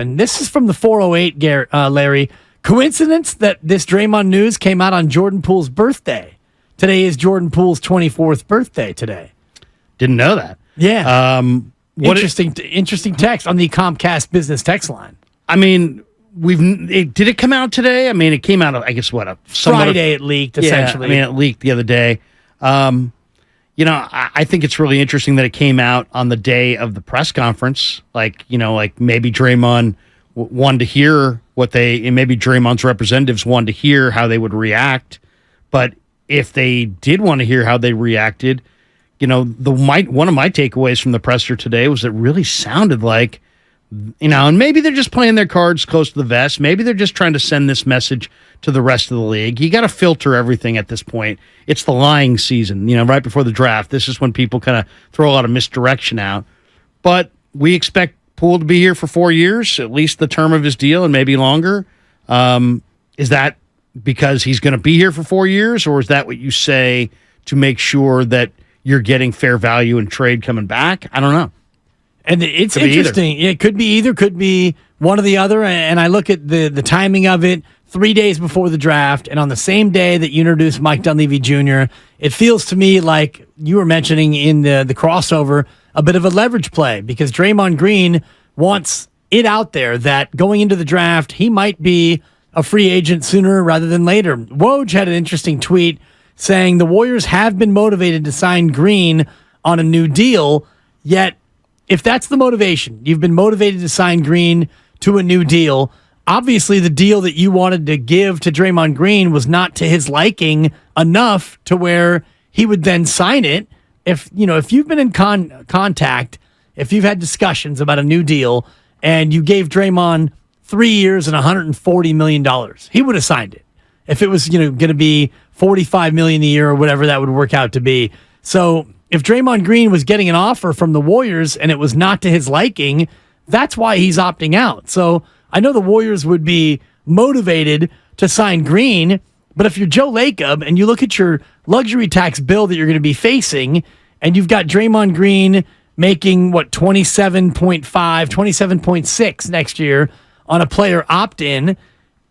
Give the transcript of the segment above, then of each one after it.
And this is from the 408, Larry. Coincidence that this Draymond news came out on Jordan Poole's birthday. Today is Jordan Poole's 24th birthday today. Didn't know that. Yeah. Interesting text on the Comcast business text line. I mean, did it come out today? I mean, it came out, I guess, Friday it leaked, essentially. Yeah, I mean, it leaked the other day. I think it's really interesting that it came out on the day of the press conference. Like maybe Draymond wanted to hear maybe Draymond's representatives wanted to hear how they would react. But if they did want to hear how they reacted, one of my takeaways from the presser today was it really sounded like, and maybe they're just playing their cards close to the vest. Maybe they're just trying to send this message to the rest of the league. You got to filter everything at this point. It's the lying season, right before the draft. This is when people kind of throw a lot of misdirection out. But we expect Poole to be here for 4 years, at least the term of his deal, and maybe longer. Is that because he's going to be here for 4 years, or is that what you say to make sure that you're getting fair value in trade coming back? I don't know. And it's interesting. It could be either, could be one or the other. And I look at the timing of it 3 days before the draft, and on the same day that you introduced Mike Dunleavy Jr., it feels to me like you were mentioning in the crossover, a bit of a leverage play, because Draymond Green wants it out there that going into the draft, he might be a free agent sooner rather than later. Woj had an interesting tweet saying the Warriors have been motivated to sign Green on a new deal, yet if that's the motivation, you've been motivated to sign Green to a new deal, obviously the deal that you wanted to give to Draymond Green was not to his liking enough to where he would then sign it. If you've been in contact, if you've had discussions about a new deal and you gave Draymond 3 years and $140 million, he would have signed it. If it was, going to be $45 million a year or whatever that would work out to be. So if Draymond Green was getting an offer from the Warriors and it was not to his liking, that's why he's opting out. So I know the Warriors would be motivated to sign Green, but if you're Joe Lacob and you look at your luxury tax bill that you're going to be facing, and you've got Draymond Green making, 27.5, 27.6 next year on a player opt-in,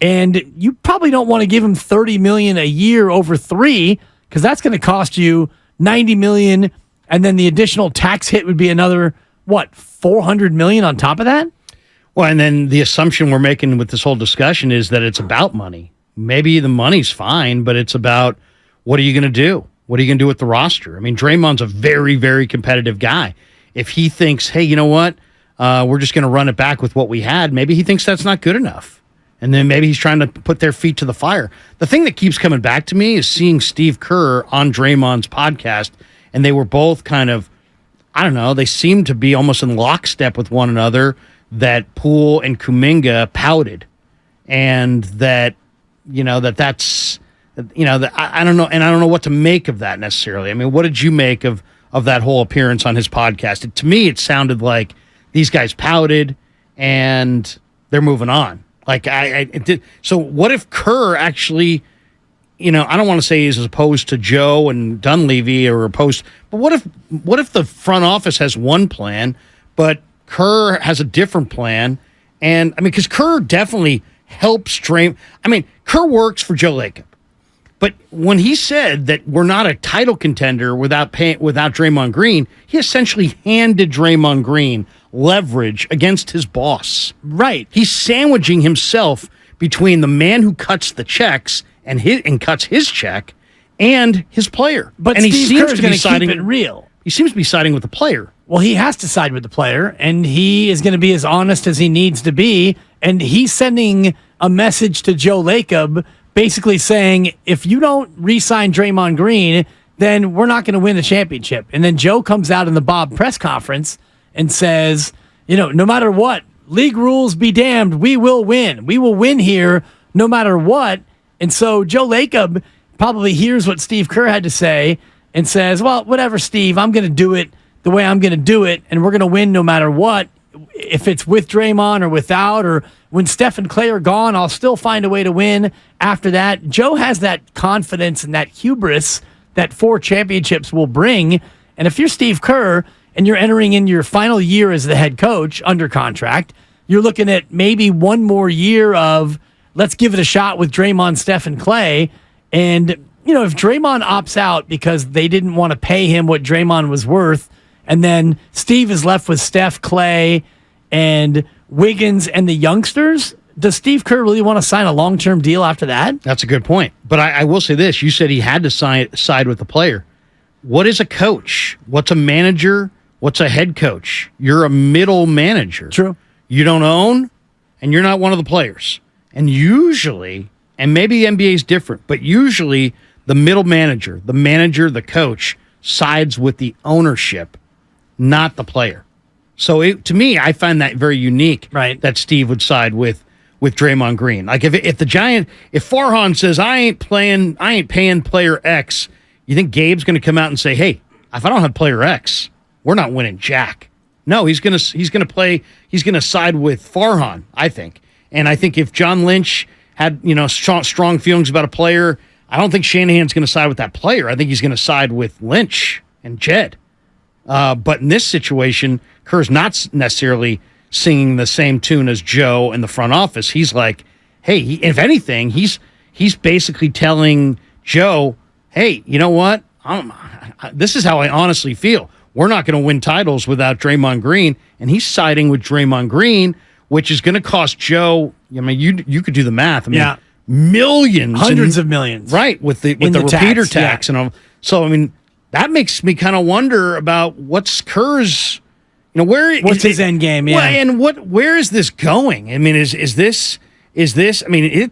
and you probably don't want to give him $30 million a year over 3, because that's going to cost you $90 million, and then the additional tax hit would be another, $400 million on top of that? Well, and then the assumption we're making with this whole discussion is that it's about money. Maybe the money's fine, but it's about what are you going to do? What are you going to do with the roster? I mean, Draymond's a very, very competitive guy. If he thinks, hey, you know what? We're just going to run it back with what we had, maybe he thinks that's not good enough. And then maybe he's trying to put their feet to the fire. The thing that keeps coming back to me is seeing Steve Kerr on Draymond's podcast, and they were both kind of, I don't know, they seemed to be almost in lockstep with one another, that Poole and Kuminga pouted, and that, that's, that I don't know, and I don't know what to make of that necessarily. I mean, what did you make of that whole appearance on his podcast? To me, it sounded like these guys pouted and they're moving on. Like it did. So what if Kerr actually, I don't want to say he's as opposed to Joe and Dunleavy or opposed, but what if the front office has one plan, but Kerr has a different plan? And I mean, because Kerr definitely helps Kerr works for Joe Lacob. But when he said that we're not a title contender without Draymond Green, he essentially handed Draymond Green leverage against his boss. Right. He's sandwiching himself between the man who cuts the checks and cuts his check and his player. But Steve Kerr's going to keep it real. He seems to be siding with the player. Well, he has to side with the player, and he is going to be as honest as he needs to be. And he's sending a message to Joe Lacob, basically saying, if you don't re-sign Draymond Green, then we're not going to win the championship. And then Joe comes out in the Bob press conference and says, no matter what, league rules be damned, we will win. We will win here no matter what. And so Joe Lacob probably hears what Steve Kerr had to say and says, well, whatever, Steve, I'm going to do it the way I'm going to do it, and we're going to win no matter what. If it's with Draymond or without, or when Steph and Clay are gone, I'll still find a way to win after that. Joe has that confidence and that hubris that 4 championships will bring. And if you're Steve Kerr and you're entering in your final year as the head coach under contract, you're looking at maybe one more year of let's give it a shot with Draymond, Steph, and Clay. And, if Draymond opts out because they didn't want to pay him what Draymond was worth, and then Steve is left with Steph, Clay, and Wiggins and the youngsters, does Steve Kerr really want to sign a long-term deal after that? That's a good point. But I will say this. You said he had to side with the player. What is a coach? What's a manager? What's a head coach? You're a middle manager. True. You don't own, and you're not one of the players. And usually, and maybe the NBA is different, but usually the middle manager, the coach, sides with the ownership, not the player. So to me, I find that very unique, right, that Steve would side with Draymond Green. Like if Farhan says I ain't paying player X, you think Gabe's going to come out and say, "Hey, if I don't have player X, we're not winning jack." No, he's going to side with Farhan, I think. And I think if John Lynch had, strong feelings about a player, I don't think Shanahan's going to side with that player. I think he's going to side with Lynch and Jed. But in this situation, Kerr's not necessarily singing the same tune as Joe in the front office. He's like, hey, if anything, he's basically telling Joe, hey, you know what? This is how I honestly feel. We're not going to win titles without Draymond Green, and he's siding with Draymond Green, which is going to cost Joe. I mean, you could do the math. I mean, yeah, millions, hundreds of millions, right? With the repeater tax and all. So I mean, that makes me kind of wonder about what's Kerr's. What's his end game? Yeah, and where is this going? I mean, is this? I mean,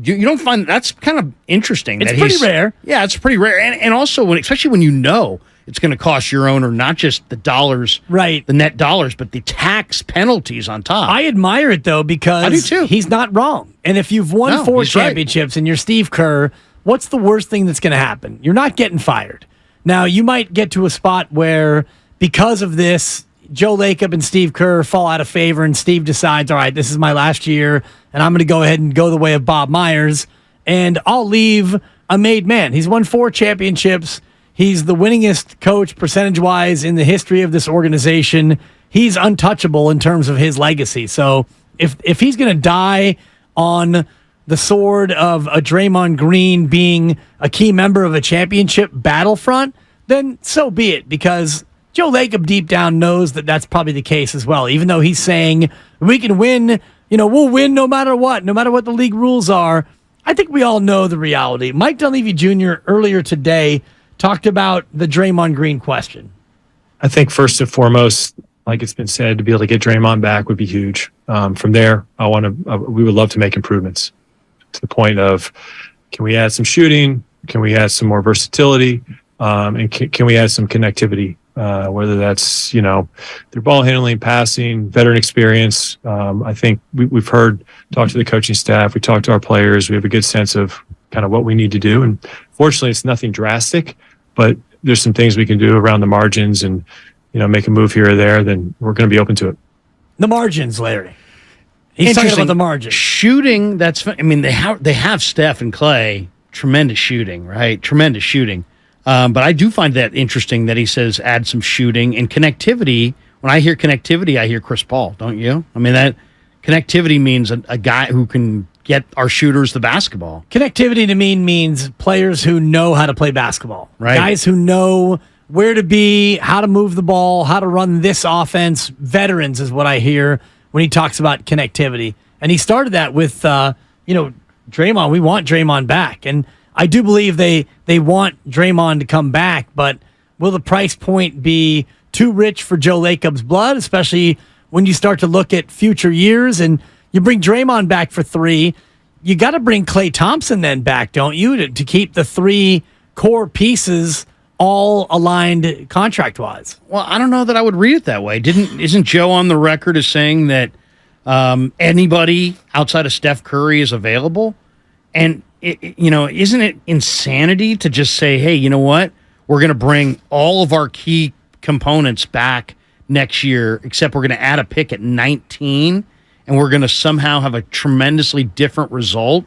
you don't find that's kind of interesting. It's pretty rare. Yeah, it's pretty rare, and also especially when it's going to cost your owner not just the dollars, right, the net dollars, but the tax penalties on top. I admire it though because I do too. He's not wrong. And if you've won 4 championships and you're Steve Kerr, what's the worst thing that's going to happen? You're not getting fired. Now you might get to a spot where because of this, Joe Lacob and Steve Kerr fall out of favor, and Steve decides, all right, this is my last year, and I'm going to go ahead and go the way of Bob Myers, and I'll leave a made man. He's won 4 championships. He's the winningest coach percentage-wise in the history of this organization. He's untouchable in terms of his legacy. So if he's going to die on the sword of a Draymond Green being a key member of a championship battlefront, then so be it, because Joe Lacob deep down knows that that's probably the case as well, even though he's saying we can win, we'll win no matter what the league rules are. I think we all know the reality. Mike Dunleavy Jr. earlier today talked about the Draymond Green question. I think first and foremost, like it's been said, to be able to get Draymond back would be huge. From there, we would love to make improvements to the point of, can we add some shooting? Can we add some more versatility? And can we add some connectivity? Whether that's, their ball handling, passing, veteran experience. I think we've talked to the coaching staff. We talked to our players. We have a good sense of kind of what we need to do. And fortunately, it's nothing drastic, but there's some things we can do around the margins and, make a move here or there, then we're going to be open to it. The margins, Larry. He's talking about the margins. Shooting, they have Steph and Clay, tremendous shooting, right? Tremendous shooting. But I do find that interesting that he says add some shooting and connectivity. When I hear connectivity, I hear Chris Paul, don't you? I mean, that connectivity means a guy who can get our shooters the basketball. Connectivity to me means players who know how to play basketball. Right. Guys who know where to be, how to move the ball, how to run this offense. Veterans is what I hear when he talks about connectivity. And he started that with, Draymond. We want Draymond back. And I do believe they want Draymond to come back, but will the price point be too rich for Joe Lacob's blood, especially when you start to look at future years and you bring Draymond back for 3, you got to bring Klay Thompson then back, don't you, to keep the 3 core pieces all aligned contract-wise? Well, I don't know that I would read it that way. Isn't Joe on the record as saying that anybody outside of Steph Curry is available? And isn't it insanity to just say, hey, you know what? We're going to bring all of our key components back next year, except we're going to add a pick at 19, and we're going to somehow have a tremendously different result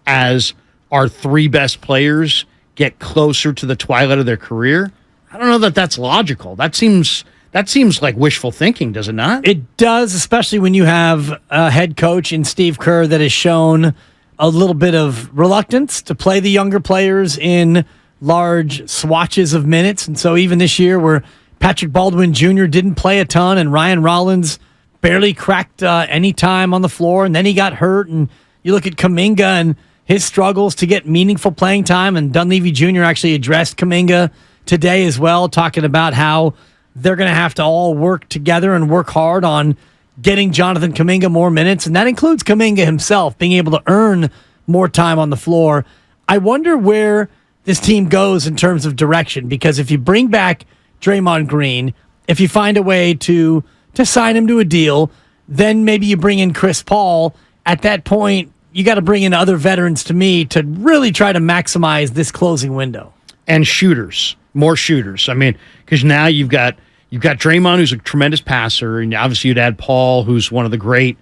as our 3 best players get closer to the twilight of their career. I don't know that that's logical. That seems that seems like wishful thinking, does it not? It does, especially when you have a head coach in Steve Kerr that has shown a little bit of reluctance to play the younger players in large swatches of minutes. And so even this year where Patrick Baldwin Jr. didn't play a ton and Ryan Rollins barely cracked any time on the floor, and then he got hurt. And you look at Kuminga and his struggles to get meaningful playing time, and Dunleavy Jr. actually addressed Kuminga today as well, talking about how they're going to have to all work together and work hard on getting Jonathan Kuminga more minutes, and that includes Kuminga himself being able to earn more time on the floor. I wonder where this team goes in terms of direction, because if you bring back Draymond Green, if you find a way to sign him to a deal, then maybe you bring in Chris Paul. At that point, you got to bring in other veterans to me to really try to maximize this closing window. And shooters, more shooters. I mean, because now you've got Draymond, who's a tremendous passer, and obviously you'd add Paul, who's one of the great,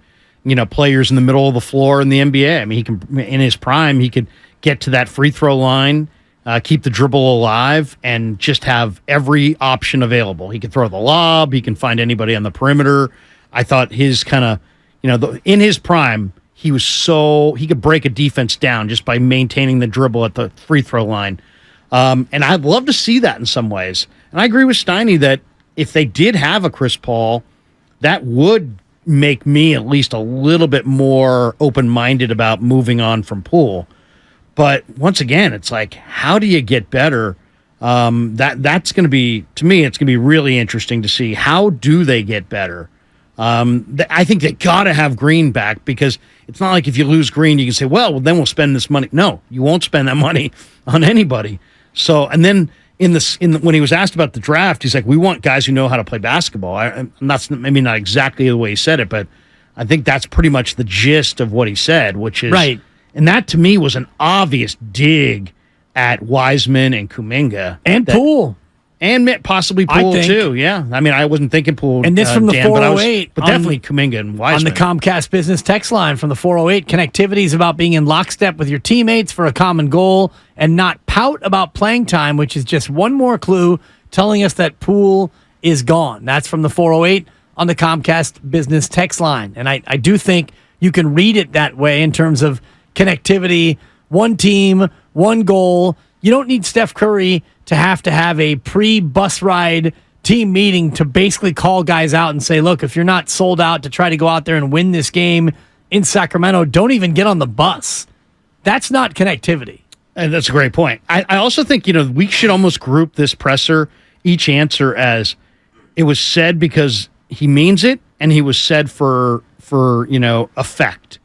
players in the middle of the floor in the NBA. I mean, he can, in his prime, he could get to that free throw line, keep the dribble alive, and just have every option available. He can throw the lob. He can find anybody on the perimeter. I thought his kind of, in his prime, he could break a defense down just by maintaining the dribble at the free throw line. And I'd love to see that in some ways. And I agree with Steiny that if they did have a Chris Paul, that would make me at least a little bit more open-minded about moving on from Poole. But once again, it's like, how do you get better? That's going to be, to me, it's going to be really interesting to see how do they get better. I think they got to have Green back, because it's not like if you lose Green, you can say, well, then we'll spend this money. No, you won't spend that money on anybody. So, and then when he was asked about the draft, he's like, we want guys who know how to play basketball. And that's maybe not exactly the way he said it, but I think that's pretty much the gist of what he said, which is right. And that to me was an obvious dig at Wiseman and Kuminga and Poole. And possibly Poole too, yeah. I mean, I wasn't thinking Poole. And this from the 408. But definitely Kuminga and Wiseman. On the Comcast Business text line from the 408, connectivity is about being in lockstep with your teammates for a common goal and not pout about playing time, which is just one more clue telling us that Poole is gone. That's from the 408 on the Comcast Business text line. And I do think you can read it that way in terms of connectivity, one team, one goal. You don't need Steph Curry to have a pre-bus ride team meeting to basically call guys out and say, look, if you're not sold out to try to go out there and win this game in Sacramento, don't even get on the bus. That's not connectivity. And that's a great point. I also think, we should almost group this presser, each answer, as it was said because he means it, and he was said for effect.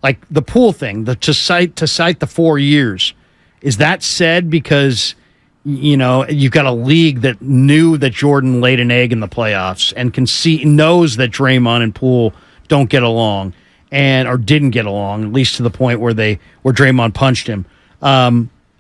Like the Poole thing, to cite the 4 years. Is that said because, you've got a league that knew that Jordan laid an egg in the playoffs and knows that Draymond and Poole don't get along or didn't get along, at least to the point where Draymond punched him.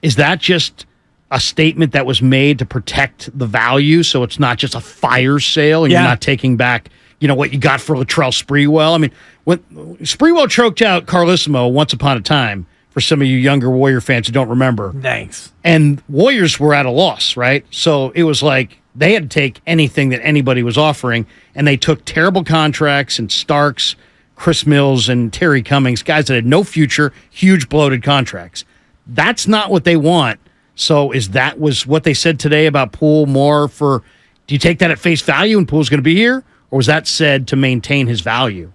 Is that just a statement that was made to protect the value, so it's not just a fire sale and you're not taking back what you got for Latrell Sprewell? I mean, when Sprewell choked out Carlissimo once upon a time, for some of you younger Warrior fans who don't remember. Thanks. And Warriors were at a loss, right? So it was like they had to take anything that anybody was offering, and they took terrible contracts and Starks, Chris Mills, and Terry Cummings, guys that had no future, huge bloated contracts. That's not what they want. So was what they said today about Poole more for, do you take that at face value and Poole's going to be here? Or was that said to maintain his value?